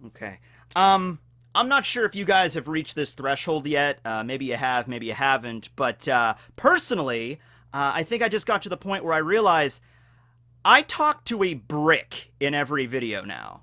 Okay. I'm not sure if you guys have reached this threshold yet. Maybe you have, maybe you haven't. But personally, I think I just got to the point where I realize I talk to a brick in every video now.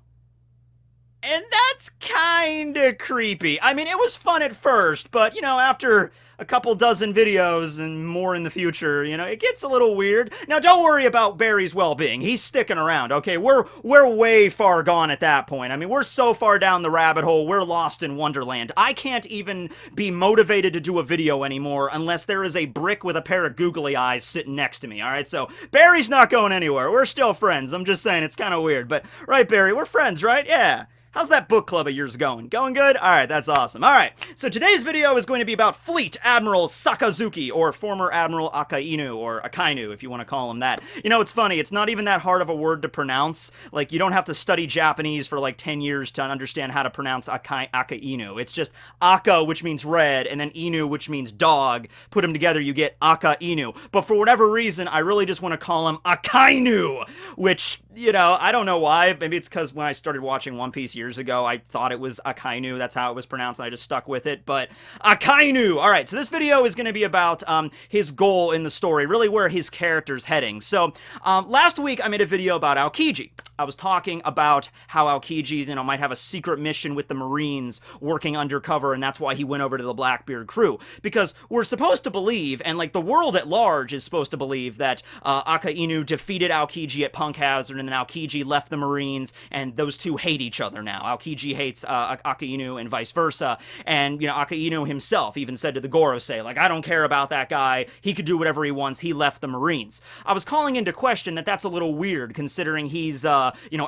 And that's kinda creepy. I mean, it was fun at first, but, after a couple dozen videos and more in the future, it gets a little weird. Now, don't worry about Barry's well-being. He's sticking around, okay? We're way far gone at that point. I mean, we're so far down the rabbit hole, we're lost in Wonderland. I can't even be motivated to do a video anymore unless there is a brick with a pair of googly eyes sitting next to me, alright? So, Barry's not going anywhere. We're still friends. I'm just saying, it's kind of weird. But, right, Barry, we're friends, right? Yeah. How's that book club of yours going? Going good? Alright, that's awesome. Alright, so today's video is going to be about Fleet Admiral Sakazuki, or former Admiral Akainu, or Akainu, if you want to call him that. It's funny, it's not even that hard of a word to pronounce. Like, you don't have to study Japanese for like 10 years to understand how to pronounce Akainu. It's just Aka, which means red, and then Inu, which means dog. Put them together, you get Akainu. But for whatever reason, I really just want to call him Akainu, which, I don't know why. Maybe it's because when I started watching One Piece years ago, I thought it was Akainu. That's how it was pronounced, and I just stuck with it. But Akainu! Alright, so this video is going to be about his goal in the story, really where his character's heading. So, last week I made a video about Aokiji. I was talking about how Aokiji's, might have a secret mission with the Marines working undercover, and that's why he went over to the Blackbeard crew. Because we're supposed to believe, and like the world at large is supposed to believe, that Akainu defeated Aokiji at Punk Hazard, and then Aokiji left the Marines, and those two hate each other now. Aokiji hates Akainu and vice versa, and, Akainu himself even said to the Gorosei, like, I don't care about that guy, he could do whatever he wants, he left the Marines. I was calling into question that that's a little weird, considering he's,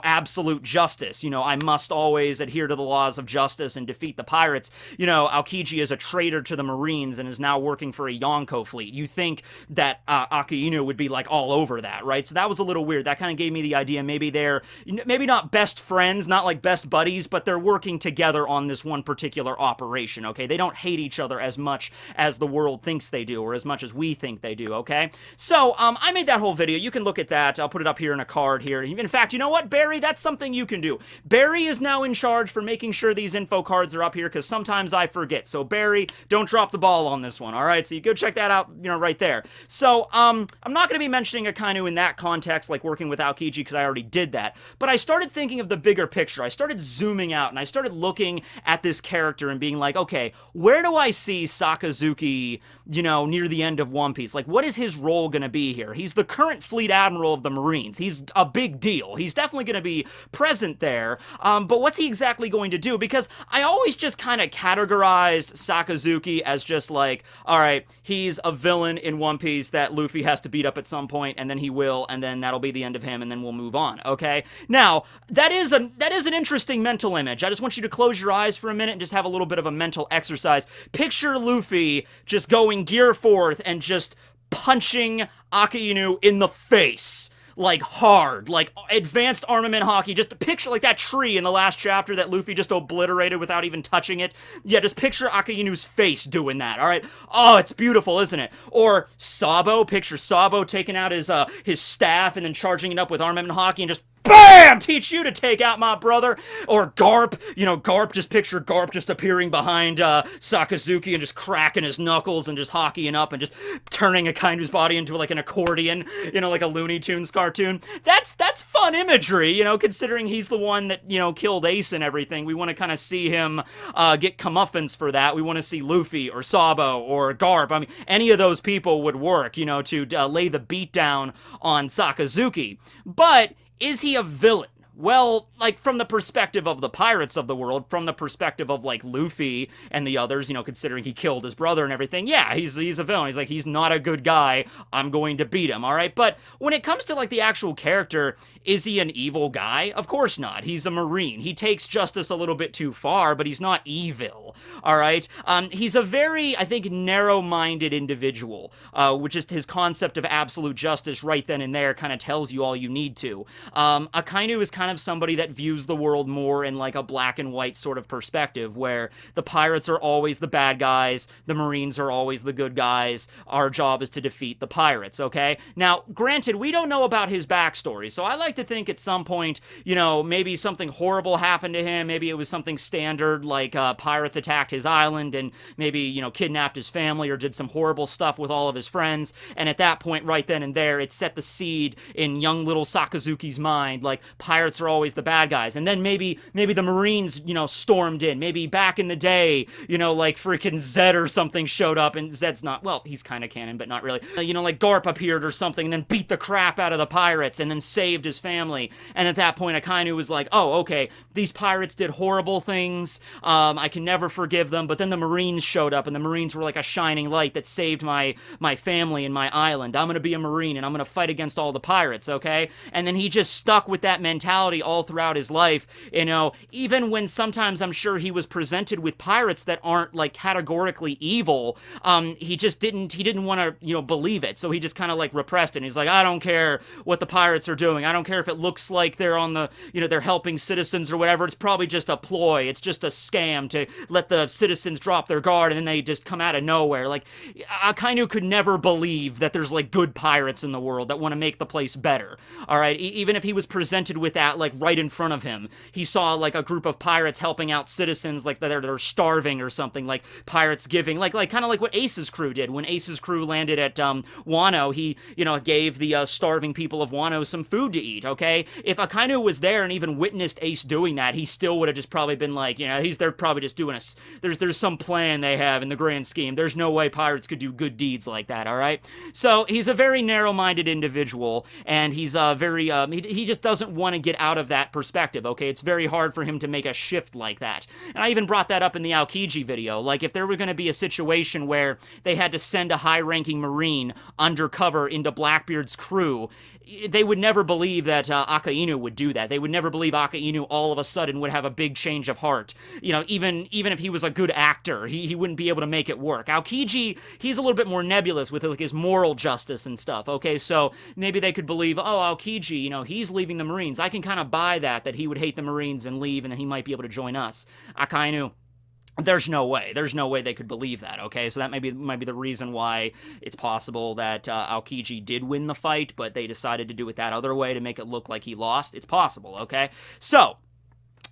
absolute justice. I must always adhere to the laws of justice and defeat the pirates. Aokiji is a traitor to the Marines and is now working for a Yonko fleet. You think that Akainu would be, like, all over that, right? So that was a little weird. That kind of gave me the idea maybe they're, maybe not best friends, not like best buddies, but they're working together on this one particular operation, okay? They don't hate each other as much as the world thinks they do, or as much as we think they do, okay? So, I made that whole video. You can look at that. I'll put it up here in a card here. In fact, you know what, Barry? That's something you can do. Barry is now in charge for making sure these info cards are up here, because sometimes I forget. So, Barry, don't drop the ball on this one, alright? So you go check that out, right there. So, I'm not going to be mentioning Akainu in that context, like working with Aokiji, because I already did that. But I started thinking of the bigger picture. I started zooming out, and I started looking at this character and being like, okay, where do I see Sakazuki, near the end of One Piece? Like, what is his role going to be here? He's the current fleet admiral of the Marines. He's a big deal. He's definitely going to be present there, but what's he exactly going to do? Because I always just kind of categorized Sakazuki as just like, alright, he's a villain in One Piece that Luffy has to beat up at some point, and then he will, and then that'll be the end of him, and then we'll move on, okay? Now, that is an interesting mental image. I just want you to close your eyes for a minute and just have a little bit of a mental exercise. Picture Luffy just going gear forth and just punching Akainu in the face. Like, hard. Like, advanced armament hockey. Just picture, like, that tree in the last chapter that Luffy just obliterated without even touching it. Yeah, just picture Akainu's face doing that, alright? Oh, it's beautiful, isn't it? Or Sabo. Picture Sabo taking out his staff and then charging it up with armament hockey and just BAM! Teach you to take out my brother. Or Garp. Garp, just picture Garp just appearing behind Sakazuki and just cracking his knuckles and just hockeying up and just turning Akainu's body into like an accordion, like a Looney Tunes cartoon. That's fun imagery, considering he's the one that, killed Ace and everything. We want to kind of see him get comeuppance for that. We want to see Luffy or Sabo or Garp. I mean, any of those people would work, to lay the beat down on Sakazuki. But is he a villain? Well, like, from the perspective of the pirates of the world, from the perspective of, like, Luffy and the others, considering he killed his brother and everything, yeah, he's a villain. He's like, he's not a good guy. I'm going to beat him, alright? But when it comes to, like, the actual character, is he an evil guy? Of course not. He's a Marine. He takes justice a little bit too far, but he's not evil, alright? He's a very, I think, narrow-minded individual, which is his concept of absolute justice right then and there kind of tells you all you need to. Akainu is kind kind of somebody that views the world more in like a black and white sort of perspective, where the pirates are always the bad guys, the Marines are always the good guys, our job is to defeat the pirates, okay? Now, granted, we don't know about his backstory, so I like to think at some point, you know, maybe something horrible happened to him, maybe it was something standard, like pirates attacked his island and maybe, you know, kidnapped his family or did some horrible stuff with all of his friends, and at that point, right then and there, it set the seed in young little Sakazuki's mind, like, pirates are always the bad guys, and then maybe the Marines, you know, stormed in, maybe back in the day, you know, like, freaking Zed or something showed up, and Zed's not, well, he's kind of canon, but not really, you know, like, Garp appeared or something, and then beat the crap out of the pirates, and then saved his family, and at that point, Akainu was like, oh, okay, these pirates did horrible things, I can never forgive them, but then the Marines showed up, and the Marines were like a shining light that saved my family and my island. I'm gonna be a Marine, and I'm gonna fight against all the pirates, okay? And then he just stuck with that mentality all throughout his life, you know, even when sometimes I'm sure he was presented with pirates that aren't, like, categorically evil, he didn't want to, you know, believe it, so he just kind of, like, repressed it, and he's like, I don't care what the pirates are doing, I don't care if it looks like they're on the, you know, they're helping citizens or whatever, it's probably just a ploy, it's just a scam to let the citizens drop their guard, and then they just come out of nowhere. Like, Akainu could never believe that there's, like, good pirates in the world that want to make the place better, alright? Even if he was presented with that, like, right in front of him, he saw, like, a group of pirates helping out citizens, like, they're starving or something, like, pirates giving, like kind of like what Ace's crew did. When Ace's crew landed at, Wano, he, you know, gave the, starving people of Wano some food to eat, okay? If Akainu was there and even witnessed Ace doing that, he still would have just probably been like, you know, they're probably just doing there's some plan they have in the grand scheme. There's no way pirates could do good deeds like that, alright? So, he's a very narrow-minded individual, and he's he just doesn't want to get out of that perspective, okay? It's very hard for him to make a shift like that. And I even brought that up in the Aokiji video. Like, if there were going to be a situation where they had to send a high-ranking Marine undercover into Blackbeard's crew, they would never believe that Akainu would do that. They would never believe Akainu all of a sudden would have a big change of heart. You know, even if he was a good actor, he wouldn't be able to make it work. Aokiji, he's a little bit more nebulous with, like, his moral justice and stuff, okay? So maybe they could believe, oh, Aokiji, you know, he's leaving the Marines. I can kind of buy that he would hate the Marines and leave, and then he might be able to join us. Akainu, there's no way they could believe that, okay? So that might be the reason why it's possible that Aokiji did win the fight, but they decided to do it that other way to make it look like he lost. It's possible, okay? So,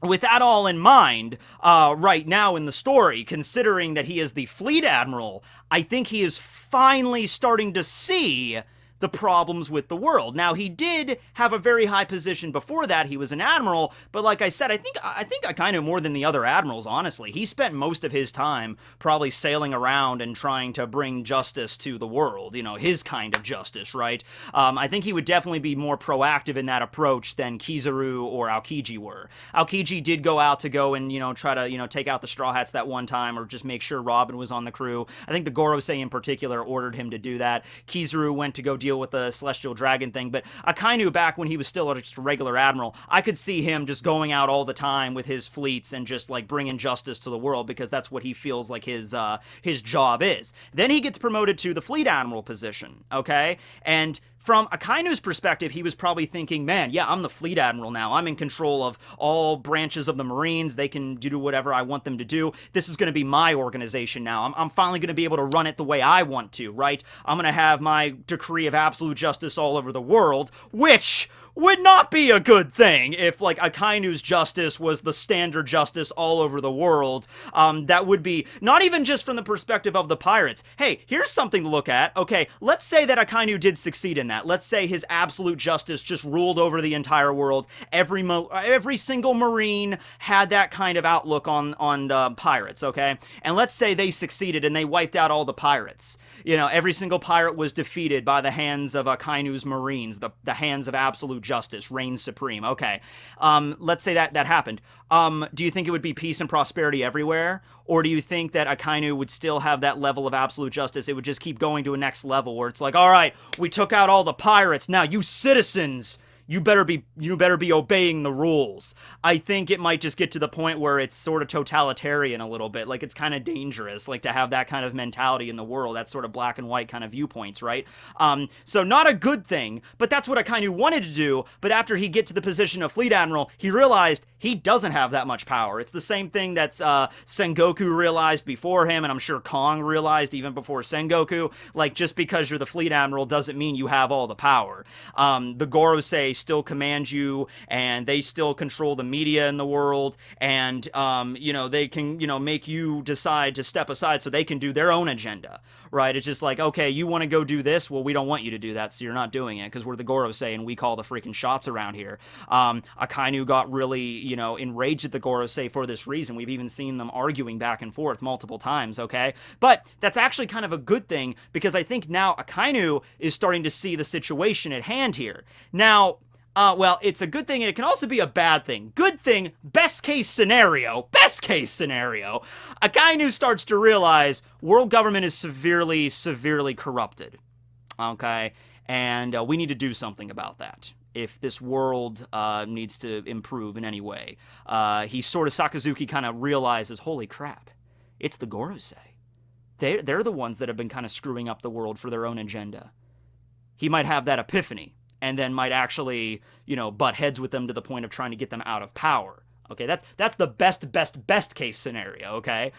with that all in mind, right now in the story, considering that he is the fleet admiral, I think he is finally starting to see the problems with the world. Now, he did have a very high position before that. He was an admiral, but like I said, I think Akainu more than the other admirals, honestly. He spent most of his time probably sailing around and trying to bring justice to the world, you know, his kind of justice, right? I think he would definitely be more proactive in that approach than Kizaru or Aokiji were. Aokiji did go out to and, you know, try to, you know, take out the Straw Hats that one time, or just make sure Robin was on the crew. I think the Gorosei in particular ordered him to do that. Kizaru went to go deal with the Celestial Dragon thing, but Akainu, back when he was still just a regular admiral, I could see him just going out all the time with his fleets and just, like, bringing justice to the world, because that's what he feels like his job is. Then he gets promoted to the fleet admiral position, okay? And from Akainu's perspective, he was probably thinking, man, yeah, I'm the fleet admiral now. I'm in control of all branches of the Marines. They can do whatever I want them to do. This is going to be my organization now. I'm finally going to be able to run it the way I want to, right? I'm going to have my decree of absolute justice all over the world, which would not be a good thing if, like, Akainu's justice was the standard justice all over the world. That would be, not even just from the perspective of the pirates. Hey, here's something to look at. Okay, let's say that Akainu did succeed in that. Let's say his absolute justice just ruled over the entire world. Every single Marine had that kind of outlook on pirates, okay? And let's say they succeeded and they wiped out all the pirates. You know, every single pirate was defeated by the hands of Akainu's Marines. The hands of absolute justice reigned supreme. Okay, let's say that happened. Do you think it would be peace and prosperity everywhere? Or do you think that Akainu would still have that level of absolute justice? It would just keep going to a next level where it's like, all right, we took out all the pirates. Now, you citizens, you better be obeying the rules. I think it might just get to the point where it's sort of totalitarian a little bit. Like, it's kind of dangerous, like, to have that kind of mentality in the world. That's sort of black and white kind of viewpoints, right? So not a good thing, but that's what Akainu wanted to do. But after he get to the position of Fleet Admiral, he realized he doesn't have that much power. It's the same thing that Sengoku realized before him, and I'm sure Kong realized even before Sengoku. Like, just because you're the Fleet Admiral doesn't mean you have all the power. The Gorosei still command you, and they still control the media in the world, and they can make you decide to step aside so they can do their own agenda, right? It's just like, okay, you want to go do this, well, we don't want you to do that, so you're not doing it, because we're the Gorosei and we call the freaking shots around here. Akainu got really enraged at the Gorosei for this reason. We've even seen them arguing back and forth multiple times, okay? But that's actually kind of a good thing, because I think now Akainu is starting to see the situation at hand here. Now, well, it's a good thing, and it can also be a bad thing. Good thing, best case scenario, Akainu starts to realize world government is severely, severely corrupted, okay? And we need to do something about that if this world needs to improve in any way. Sakazuki kind of realizes, holy crap, it's the Gorosei. They're the ones that have been kind of screwing up the world for their own agenda. He might have that epiphany, and then might actually, butt heads with them to the point of trying to get them out of power. Okay, that's the best case scenario, okay?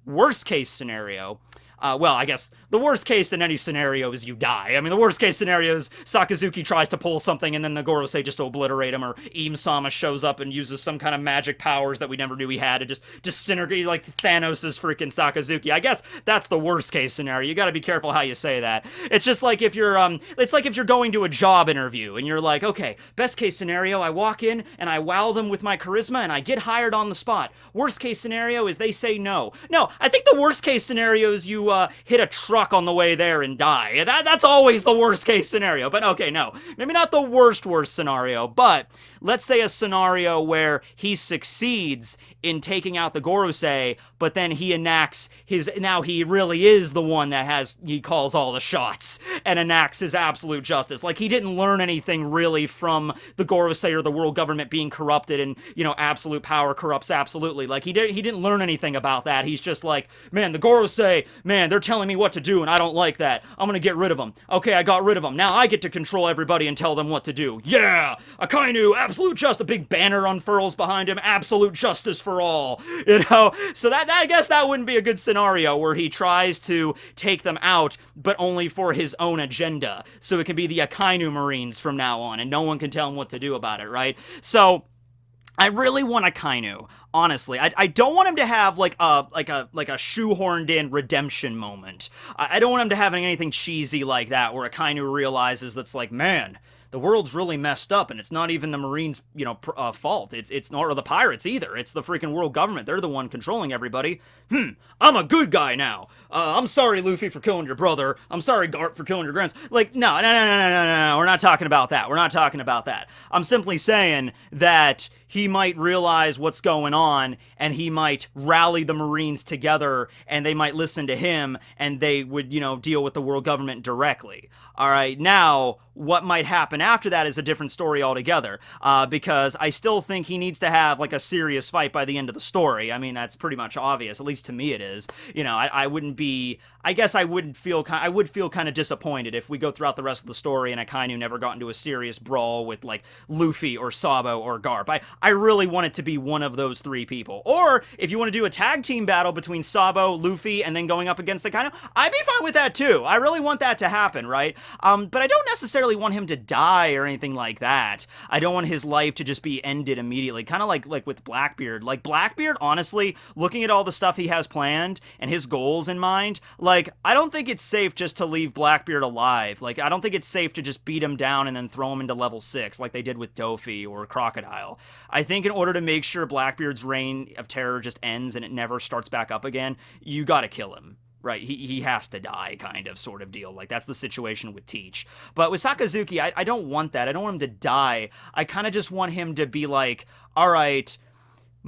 Worst case scenario, well, I guess the worst case in any scenario is you die. I mean, the worst case scenario is Sakazuki tries to pull something and then the Gorosei just obliterate him, or Im-sama shows up and uses some kind of magic powers that we never knew he had to just disintegrate like Thanos' freaking Sakazuki. I guess that's the worst case scenario. You gotta be careful how you say that. It's just like if you're, it's like if you're going to a job interview and you're like, okay, best case scenario, I walk in and I wow them with my charisma and I get hired on the spot. Worst case scenario is they say no. No, I think the worst case scenario is you hit a truck on the way there and die. That's always the worst case scenario. But okay, no, maybe not the worst scenario, but let's say a scenario where he succeeds in taking out the Gorosei, but then he enacts now he really is the one that he calls all the shots and enacts his absolute justice. Like, he didn't learn anything really from the Gorosei or the world government being corrupted and, absolute power corrupts absolutely. Like, he didn't learn anything about that. He's just like, man, the Gorosei, man, they're telling me what to do and I don't like that. I'm gonna get rid of them. Okay, I got rid of them. Now I get to control everybody and tell them what to do. Yeah! Akainu, absolute justice. A big banner unfurls behind him. Absolute justice for all. So that I guess that wouldn't be a good scenario where he tries to take them out, but only for his own agenda. So it can be the Akainu Marines from now on, and no one can tell him what to do about it, right? So I really want Akainu, honestly. I don't want him to have like a shoehorned in redemption moment. I don't want him to have anything cheesy like that where Akainu realizes that's like, man, the world's really messed up, and it's not even the Marines, fault. It's not the pirates either. It's the freaking world government. They're the one controlling everybody. I'm a good guy now. I'm sorry, Luffy, for killing your brother. I'm sorry, Garp, for killing your grandson. Like, no. We're not talking about that. I'm simply saying that he might realize what's going on, and he might rally the Marines together, and they might listen to him, and they would, deal with the world government directly. All right, now, what might happen after that is a different story altogether, because I still think he needs to have, like, a serious fight by the end of the story. I mean, that's pretty much obvious, at least to me it is. I would feel kind of disappointed if we go throughout the rest of the story and Akainu never got into a serious brawl with, like, Luffy or Sabo or Garp. I really want it to be one of those three people. Or, if you want to do a tag team battle between Sabo, Luffy, and then going up against Akainu, I'd be fine with that too. I really want that to happen, right? But I don't necessarily want him to die or anything like that. I don't want his life to just be ended immediately. Kind of like with Blackbeard. Like, Blackbeard, honestly, looking at all the stuff he has planned and his goals in mind, like, I don't think it's safe just to leave Blackbeard alive. Like, I don't think it's safe to just beat him down and then throw him into level 6 like they did with Dofi or Crocodile. I think in order to make sure Blackbeard's reign of terror just ends and it never starts back up again, you gotta kill him. Right, he has to die, kind of, sort of deal. Like, that's the situation with Teach. But with Sakazuki, I don't want that. I don't want him to die. I kind of just want him to be like, all right,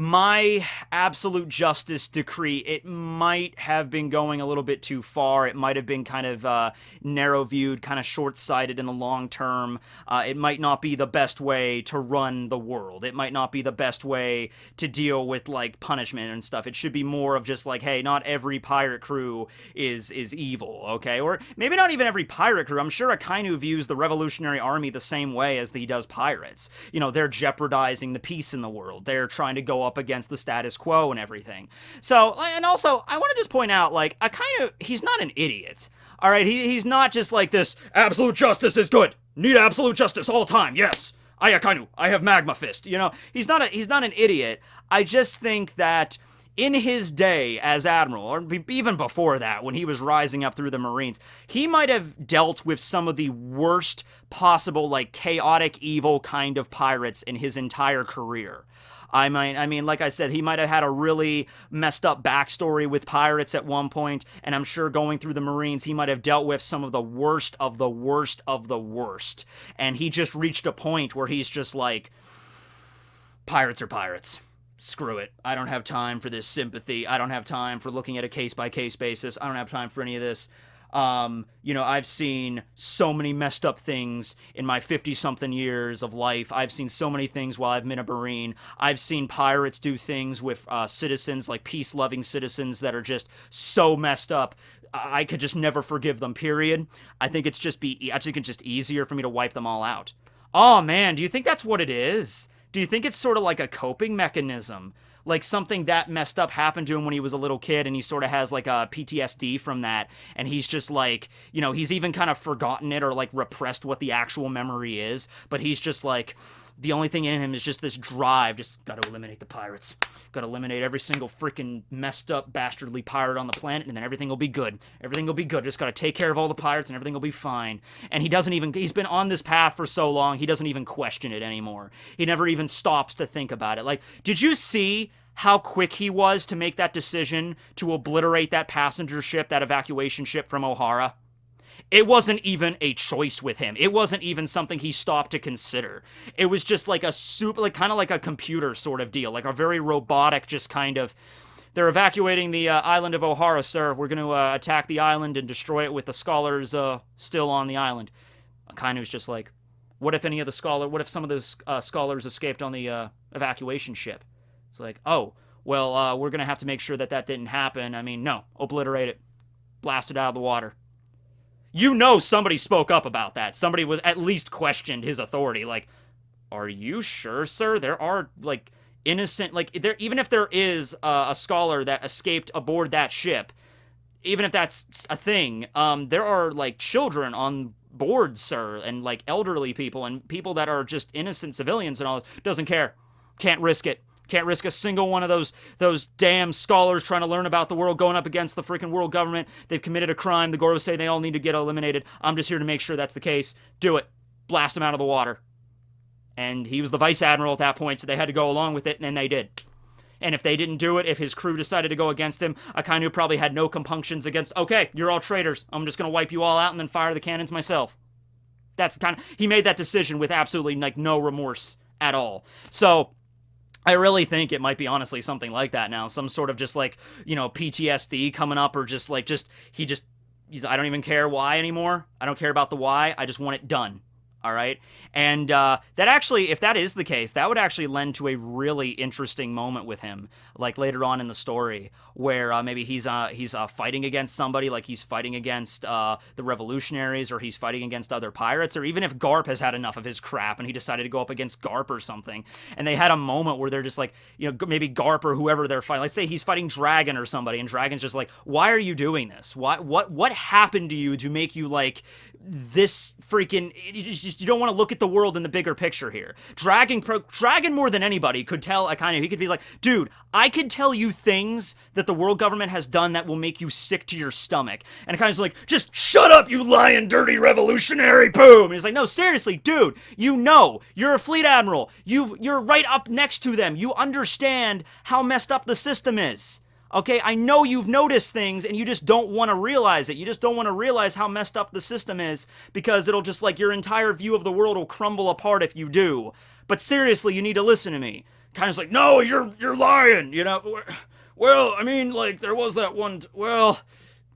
my absolute justice decree, it might have been going a little bit too far. It might have been kind of narrow-viewed, kind of short-sighted in the long term. It might not be the best way to run the world. It might not be the best way to deal with, like, punishment and stuff. It should be more of just like, hey, not every pirate crew is evil, okay? Or maybe not even every pirate crew. I'm sure Akainu views the Revolutionary Army the same way as he does pirates. You know, they're jeopardizing the peace in the world. They're trying to go up against the status quo and everything. So, and also, I want to just point out, like, he's not an idiot. All right, he's not just like this, absolute justice is good. Need absolute justice all time. Yes. I Akainu, I have magma fist. You know, he's not an idiot. I just think that in his day as admiral, or even before that, when he was rising up through the Marines, he might have dealt with some of the worst possible, like, chaotic, evil kind of pirates in his entire career. I mean, like I said, he might have had a really messed up backstory with pirates at one point, and I'm sure going through the Marines, he might have dealt with some of the worst of the worst of the worst. And he just reached a point where he's just like, pirates are pirates. Screw it. I don't have time for this sympathy. I don't have time for looking at a case-by-case basis. I don't have time for any of this. You know, I've seen so many messed up things in my 50-something years of life. I've seen so many things while I've been a Marine. I've seen pirates do things with citizens, like peace-loving citizens that are just so messed up. I could just never forgive them, period. I think it's just easier for me to wipe them all out. Oh, man, do you think that's what it is? Do you think it's sort of like a coping mechanism? Like something that messed up happened to him when he was a little kid, and he sort of has like a PTSD from that, and he's just like, you know, he's even kind of forgotten it or like repressed what the actual memory is, but he's just like, the only thing in him is just this drive, just gotta eliminate the pirates, gotta eliminate every single freaking messed up bastardly pirate on the planet, and then everything will be good. Everything will be good. Just gotta take care of all the pirates and everything will be fine. And he's been on this path for so long, he doesn't even question it anymore. He never even stops to think about it. Like, did you see how quick he was to make that decision to obliterate that passenger ship, that evacuation ship from Ohara? It wasn't even a choice with him. It wasn't even something he stopped to consider. It was just like kind of like a computer sort of deal, like a very robotic, just kind of, they're evacuating the island of Ohara, sir. We're going to attack the island and destroy it with the scholars still on the island. Akainu's just like, what if some of those scholars escaped on the evacuation ship? It's like, oh, well, we're going to have to make sure that didn't happen. I mean, no, obliterate it. Blast it out of the water. You know somebody spoke up about that. Somebody was at least questioned his authority. Like, are you sure, sir? There are, like, innocent, like, even if there is a scholar that escaped aboard that ship, even if that's a thing, there are, like, children on board, sir, and, like, elderly people and people that are just innocent civilians and all this. Doesn't care. Can't risk it. Can't risk a single one of those damn scholars trying to learn about the world going up against the freaking world government. They've committed a crime. The Goros say they all need to get eliminated. I'm just here to make sure that's the case. Do it. Blast them out of the water. And he was the vice admiral at that point, so they had to go along with it, and then they did. And if they didn't do it, if his crew decided to go against him, Akainu probably had no compunctions against, okay, you're all traitors. I'm just going to wipe you all out and then fire the cannons myself. That's the kind of, he made that decision with absolutely, like, no remorse at all. So I really think it might be honestly something like that now. Some sort of just like, you know, PTSD coming up, or just like, I don't even care why anymore. I don't care about the why. I just want it done. All right. And that actually, if that is the case, that would actually lend to a really interesting moment with him, like later on in the story, where maybe he's fighting against somebody, like he's fighting against the revolutionaries, or he's fighting against other pirates, or even if Garp has had enough of his crap and he decided to go up against Garp or something, and they had a moment where they're just like, you know, maybe Garp or whoever they're fighting, let's say he's fighting Dragon or somebody, and Dragon's just like, why are you doing this? What happened to you to make you like this freaking, you don't want to look at the world in the bigger picture here. Dragon more than anybody could tell Akainu. He could be like, dude, I could tell you things that the world government has done that will make you sick to your stomach. And Akainu's like, just shut up, you lying, dirty revolutionary, boom. And he's like, no, seriously, dude, you know, you're a fleet admiral. You're right up next to them. You understand how messed up the system is. Okay, I know you've noticed things and you just don't want to realize it. You just don't want to realize how messed up the system is, because it'll just, like, your entire view of the world will crumble apart if you do. But seriously, you need to listen to me. Akainu's like, no, you're lying, you know. Well, I mean, like, there was that one, well,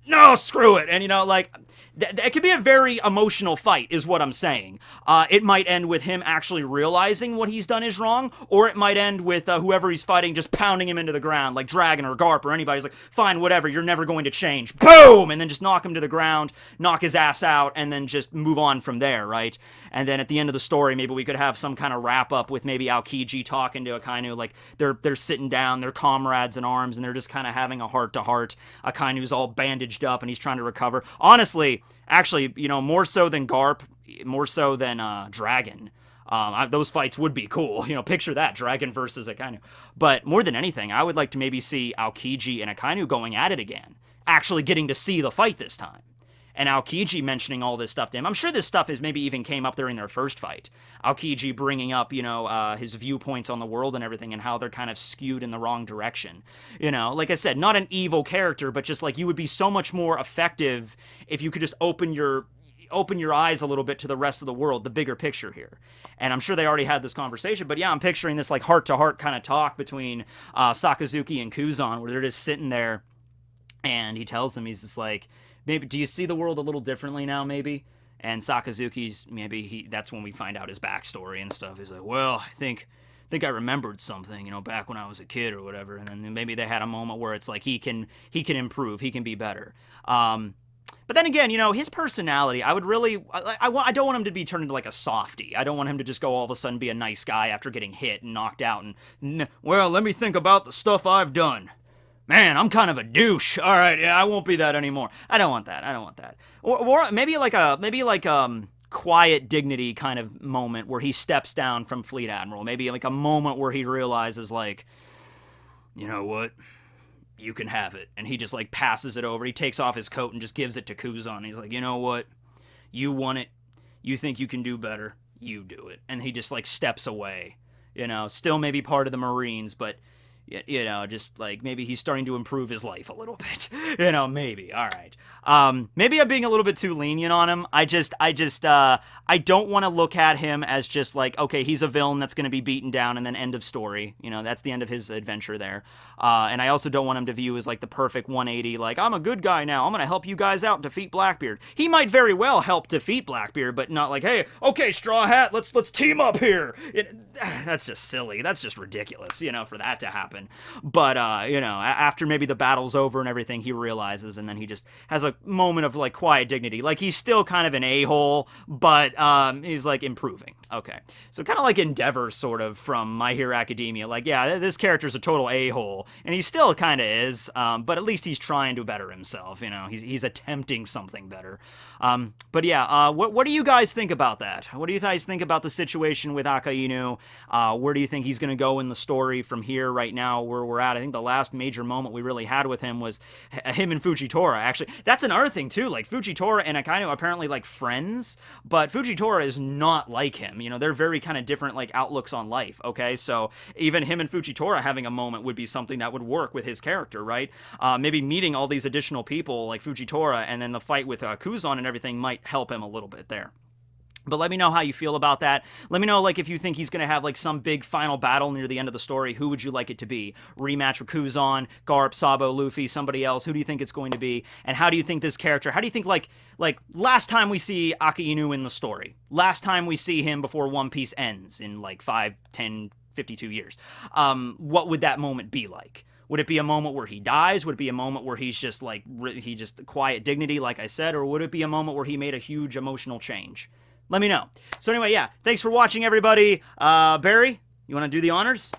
no, screw it. And, you know, like, it could be a very emotional fight, is what I'm saying. It might end with him actually realizing what he's done is wrong, or it might end with whoever he's fighting just pounding him into the ground, like Dragon or Garp or anybody's like, fine, whatever, you're never going to change. Boom! And then just knock him to the ground, knock his ass out, and then just move on from there, right? And then at the end of the story, maybe we could have some kind of wrap-up with maybe Aokiji talking to Akainu, like, they're sitting down, they're comrades in arms, and they're just kind of having a heart-to-heart. Akainu's all bandaged up, and he's trying to recover. Honestly, actually, you know, more so than Garp, more so than Dragon. Those fights would be cool. You know, picture that, Dragon versus Akainu. But more than anything, I would like to maybe see Aokiji and Akainu going at it again. Actually getting to see the fight this time. And Aokiji mentioning all this stuff to him. I'm sure this stuff is maybe even came up during their first fight. Aokiji bringing up, you know, his viewpoints on the world and everything and how they're kind of skewed in the wrong direction. You know, like I said, not an evil character, but just like you would be so much more effective if you could just open your eyes a little bit to the rest of the world, the bigger picture here. And I'm sure they already had this conversation, but yeah, I'm picturing this like heart-to-heart kind of talk between Sakazuki and Kuzan, where they're just sitting there, and he tells them, he's just like, maybe, do you see the world a little differently now, maybe? And Sakazuki's, maybe that's when we find out his backstory and stuff. He's like, well, I think I remembered something, you know, back when I was a kid or whatever. And then maybe they had a moment where it's like he can improve, he can be better. But then again, you know, his personality, I would really, I don't want him to be turned into like a softie. I don't want him to just go all of a sudden be a nice guy after getting hit and knocked out and, well, let me think about the stuff I've done. Man, I'm kind of a douche. All right, yeah, I won't be that anymore. I don't want that. Or maybe like quiet dignity kind of moment where he steps down from Fleet Admiral. Maybe like a moment where he realizes, like, you know what? You can have it. And he just like passes it over. He takes off his coat and just gives it to Kuzan. He's like, you know what? You want it. You think you can do better. You do it. And he just like steps away. You know, still maybe part of the Marines, but you know, just like maybe he's starting to improve his life a little bit. You know, maybe. All right. Maybe I'm being a little bit too lenient on him. I don't want to look at him as just like, okay, he's a villain that's going to be beaten down and then end of story. You know, that's the end of his adventure there. And I also don't want him to view as like the perfect 180, like, I'm a good guy now. I'm going to help you guys out and defeat Blackbeard. He might very well help defeat Blackbeard, but not like, hey, okay, Straw Hat, let's team up here. That's just silly. That's just ridiculous, you know, for that to happen. But, you know, after maybe the battle's over and everything, he realizes, and then he just has a moment of, like, quiet dignity. Like, he's still kind of an a-hole, but he's, like, improving. Okay. So kind of like Endeavor, sort of, from My Hero Academia. Like, yeah, this character's a total a-hole, and he still kind of is, but at least he's trying to better himself, you know. He's attempting something better. But yeah, what do you guys think about that? What do you guys think about the situation with Akainu? Where do you think he's going to go in the story from here right now where we're at? I think the last major moment we really had with him was him and Fujitora. Actually, that's another thing too. Like, Fujitora and Akainu are apparently like friends, but Fujitora is not like him. You know, they're very kind of different like outlooks on life, okay? So even him and Fujitora having a moment would be something that would work with his character, right? Maybe meeting all these additional people like Fujitora and then the fight with Kuzan and everything might help him a little bit there. But let me know how you feel about that. Let me know, like, if you think he's going to have, like, some big final battle near the end of the story. Who would you like it to be? Rematch with Kuzan, Garp, Sabo, Luffy, somebody else? Who do you think it's going to be? And how do you think this character, how do you think, like last time we see Akainu in the story, last time we see him before One Piece ends in, like, 5, 10, 52 years, what would that moment be like? Would it be a moment where he dies? Would it be a moment where he's just, like, he just quiet dignity, like I said? Or would it be a moment where he made a huge emotional change? Let me know. So anyway, yeah, thanks for watching, everybody. Barry, you want to do the honors?